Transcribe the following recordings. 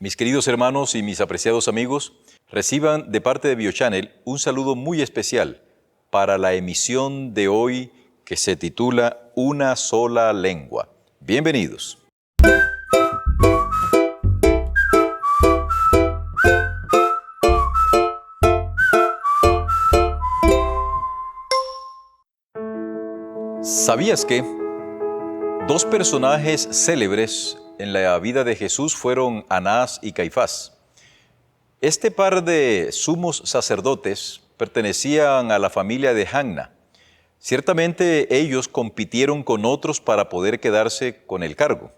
Mis queridos hermanos y mis apreciados amigos, reciban de parte de BioChannel un saludo muy especial para la emisión de hoy que se titula Una sola lengua. Bienvenidos. ¿Sabías que dos personajes célebres en la vida de Jesús fueron Anás y Caifás? Este par de sumos sacerdotes pertenecían a la familia de Hanna. Ciertamente ellos compitieron con otros para poder quedarse con el cargo.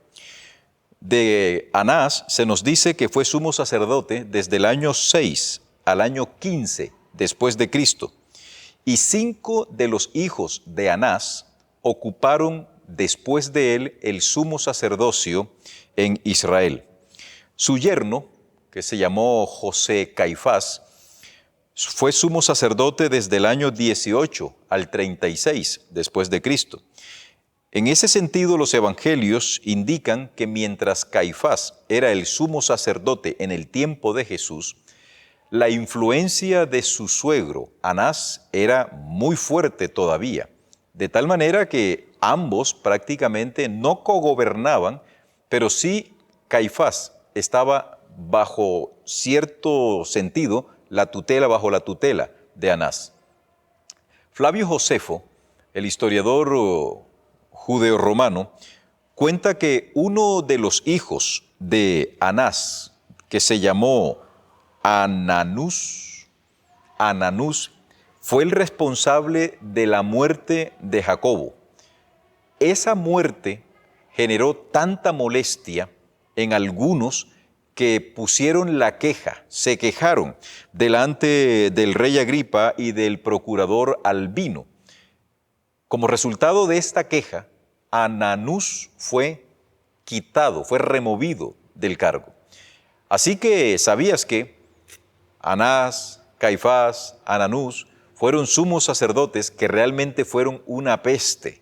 De Anás se nos dice que fue sumo sacerdote desde el año 6 al año 15 después de Cristo. Y 5 de los hijos de Anás ocuparon después de él el sumo sacerdocio en Israel. Su yerno, que se llamó José Caifás, fue sumo sacerdote desde el año 18 al 36 después de Cristo. En ese sentido, los evangelios indican que mientras Caifás era el sumo sacerdote en el tiempo de Jesús, la influencia de su suegro, Anás, era muy fuerte todavía, de tal manera que ambos prácticamente no cogobernaban, pero sí Caifás estaba bajo cierto sentido bajo la tutela de Anás. Flavio Josefo, el historiador judeo-romano, cuenta que uno de los hijos de Anás, que se llamó Ananús, fue el responsable de la muerte de Jacobo. Esa muerte generó tanta molestia en algunos que pusieron la queja, se quejaron delante del rey Agripa y del procurador Albino. Como resultado de esta queja, Ananús fue quitado, fue removido del cargo. Así que, ¿sabías que Anás, Caifás, Ananús fueron sumos sacerdotes que realmente fueron una peste?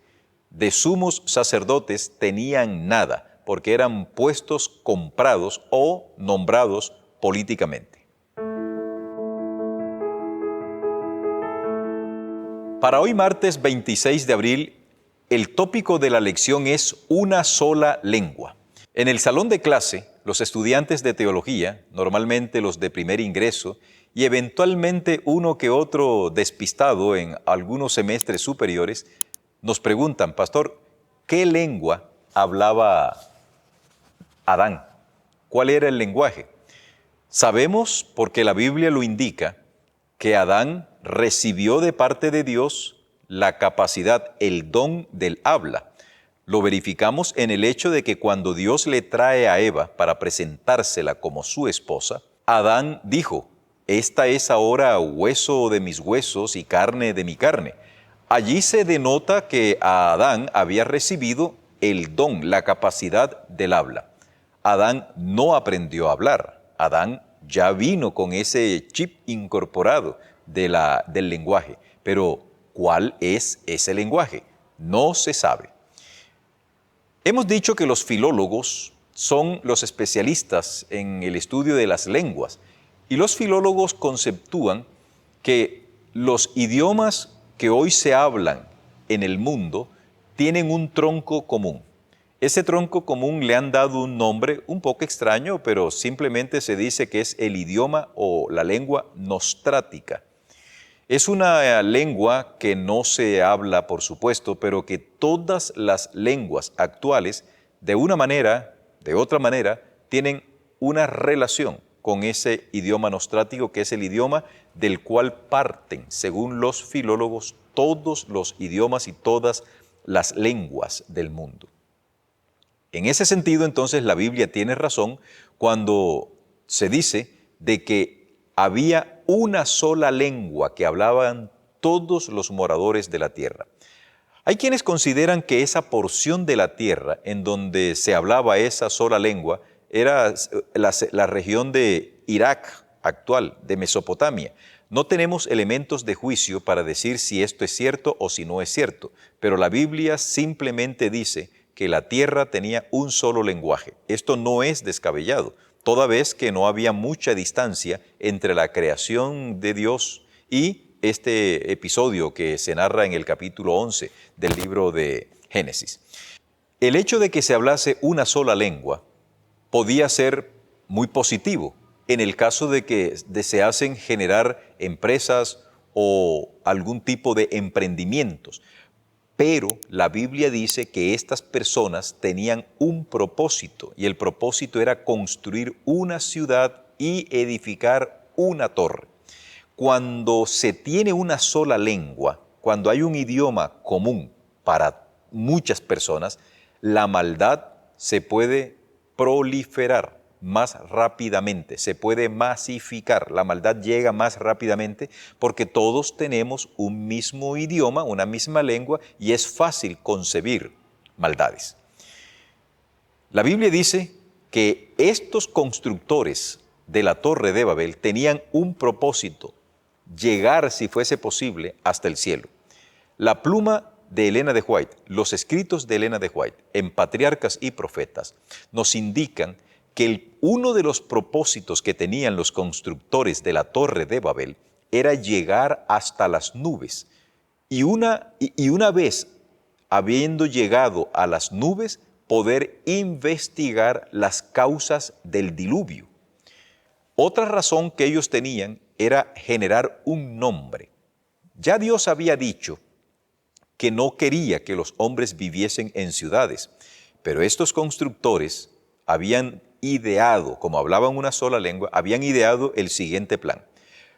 De sumos sacerdotes tenían nada, porque eran puestos comprados o nombrados políticamente. Para hoy martes 26 de abril, el tópico de la lección es una sola lengua. En el salón de clase, los estudiantes de teología, normalmente los de primer ingreso, y eventualmente uno que otro despistado en algunos semestres superiores, nos preguntan, pastor, ¿qué lengua hablaba Adán? ¿Cuál era el lenguaje? Sabemos, porque la Biblia lo indica, que Adán recibió de parte de Dios la capacidad, el don del habla. Lo verificamos en el hecho de que cuando Dios le trae a Eva para presentársela como su esposa, Adán dijo, esta es ahora hueso de mis huesos y carne de mi carne. Allí se denota que a Adán había recibido el don, la capacidad del habla. Adán no aprendió a hablar. Adán ya vino con ese chip incorporado del lenguaje. Pero, ¿cuál es ese lenguaje? No se sabe. Hemos dicho que los filólogos son los especialistas en el estudio de las lenguas. Y los filólogos conceptúan que los idiomas que hoy se hablan en el mundo tienen un tronco común. Ese tronco común le han dado un nombre un poco extraño, pero simplemente se dice que es el idioma o la lengua nostrática. Es una lengua que no se habla, por supuesto, pero que todas las lenguas actuales, de una manera, de otra manera, tienen una relación con ese idioma nostrático, que es el idioma del cual parten, según los filólogos, todos los idiomas y todas las lenguas del mundo. En ese sentido, entonces, la Biblia tiene razón cuando se dice de que había una sola lengua que hablaban todos los moradores de la tierra. Hay quienes consideran que esa porción de la tierra en donde se hablaba esa sola lengua era la región de Irak actual, de Mesopotamia. No tenemos elementos de juicio para decir si esto es cierto o si no es cierto, pero la Biblia simplemente dice que la tierra tenía un solo lenguaje. Esto no es descabellado, toda vez que no había mucha distancia entre la creación de Dios y este episodio que se narra en el capítulo 11 del libro de Génesis. El hecho de que se hablase una sola lengua podía ser muy positivo en el caso de que deseasen generar empresas o algún tipo de emprendimientos. Pero la Biblia dice que estas personas tenían un propósito y el propósito era construir una ciudad y edificar una torre. Cuando se tiene una sola lengua, cuando hay un idioma común para muchas personas, la maldad se puede proliferar más rápidamente, se puede masificar, la maldad llega más rápidamente porque todos tenemos un mismo idioma, una misma lengua y es fácil concebir maldades. La Biblia dice que estos constructores de la Torre de Babel tenían un propósito: llegar, si fuese posible, hasta el cielo. La pluma de Elena de White, los escritos de Elena de White en Patriarcas y Profetas nos indican que uno de los propósitos que tenían los constructores de la Torre de Babel era llegar hasta las nubes. Y una vez habiendo llegado a las nubes, poder investigar las causas del diluvio. Otra razón que ellos tenían era generar un nombre. Ya Dios había dicho que no quería que los hombres viviesen en ciudades, pero estos constructores habían ideado, como hablaban una sola lengua, habían ideado el siguiente plan.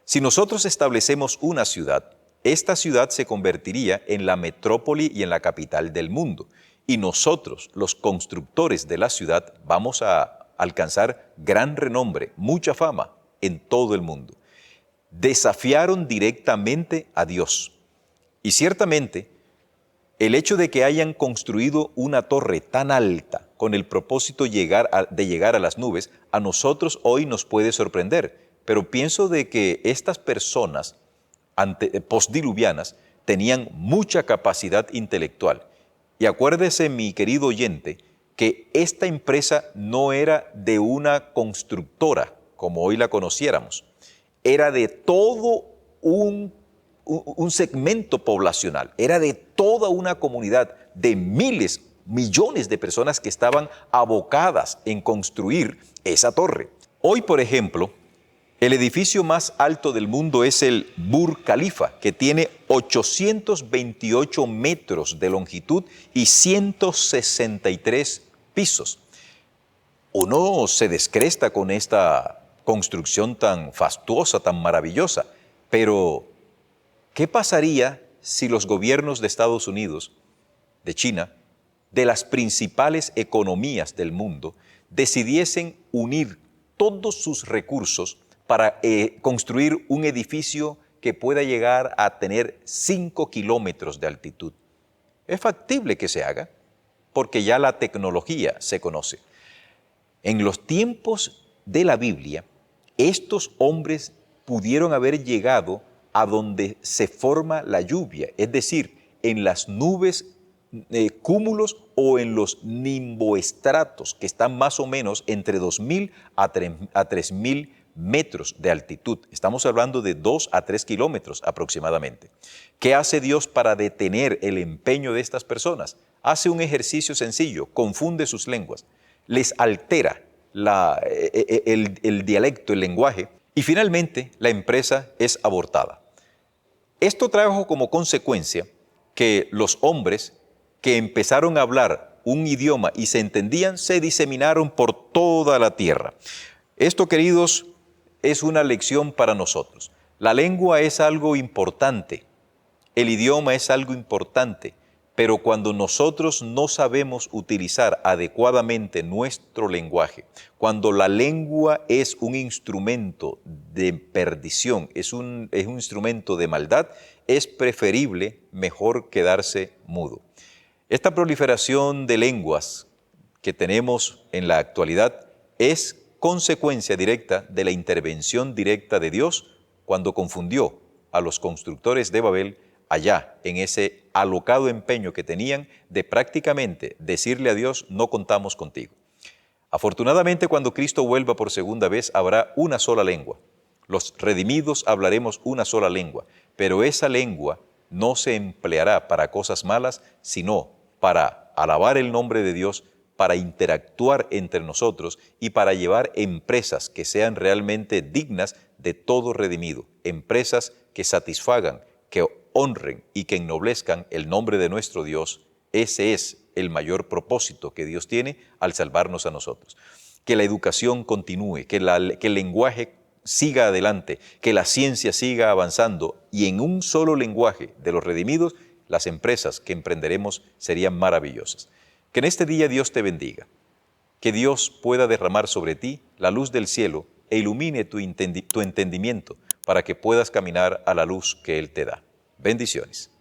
Si nosotros establecemos una ciudad, esta ciudad se convertiría en la metrópoli y en la capital del mundo, y nosotros, los constructores de la ciudad, vamos a alcanzar gran renombre, mucha fama en todo el mundo. Desafiaron directamente a Dios. Y ciertamente, el hecho de que hayan construido una torre tan alta con el propósito de llegar a las nubes, a nosotros hoy nos puede sorprender. Pero pienso de que estas personas postdiluvianas tenían mucha capacidad intelectual. Y acuérdese, mi querido oyente, que esta empresa no era de una constructora, como hoy la conociéramos. Era de todo un segmento poblacional, era de toda una comunidad de miles, millones de personas que estaban abocadas en construir esa torre. Hoy, por ejemplo, el edificio más alto del mundo es el Burj Khalifa, que tiene 828 metros de longitud y 163 pisos. Uno se descresta con esta construcción tan fastuosa, tan maravillosa, pero ¿qué pasaría si los gobiernos de Estados Unidos, de China, de las principales economías del mundo, decidiesen unir todos sus recursos para construir un edificio que pueda llegar a tener 5 kilómetros de altitud? Es factible que se haga, porque ya la tecnología se conoce. En los tiempos de la Biblia, estos hombres pudieron haber llegado a donde se forma la lluvia, es decir, en las nubes, cúmulos o en los nimboestratos, que están más o menos entre 2.000 a 3.000 metros de altitud. Estamos hablando de 2 a 3 kilómetros aproximadamente. ¿Qué hace Dios para detener el empeño de estas personas? Hace un ejercicio sencillo: confunde sus lenguas, les altera el dialecto, el lenguaje, y finalmente la empresa es abortada. Esto trajo como consecuencia que los hombres que empezaron a hablar un idioma y se entendían, se diseminaron por toda la tierra. Esto, queridos, es una lección para nosotros. La lengua es algo importante, el idioma es algo importante, pero cuando nosotros no sabemos utilizar adecuadamente nuestro lenguaje, cuando la lengua es un instrumento de perdición, es un instrumento de maldad, es preferible mejor quedarse mudo. Esta proliferación de lenguas que tenemos en la actualidad es consecuencia directa de la intervención directa de Dios cuando confundió a los constructores de Babel allá en ese alocado empeño que tenían de prácticamente decirle a Dios: no contamos contigo. Afortunadamente, cuando Cristo vuelva por segunda vez, habrá una sola lengua. Los redimidos hablaremos una sola lengua, pero esa lengua no se empleará para cosas malas, sino para alabar el nombre de Dios, para interactuar entre nosotros y para llevar empresas que sean realmente dignas de todo redimido, empresas que satisfagan, que honren y que ennoblezcan el nombre de nuestro Dios. Ese es el mayor propósito que Dios tiene al salvarnos a nosotros. Que la educación continúe, que el lenguaje siga adelante, que la ciencia siga avanzando y en un solo lenguaje de los redimidos, las empresas que emprenderemos serían maravillosas. Que en este día Dios te bendiga, que Dios pueda derramar sobre ti la luz del cielo e ilumine tu entendimiento para que puedas caminar a la luz que Él te da. Bendiciones.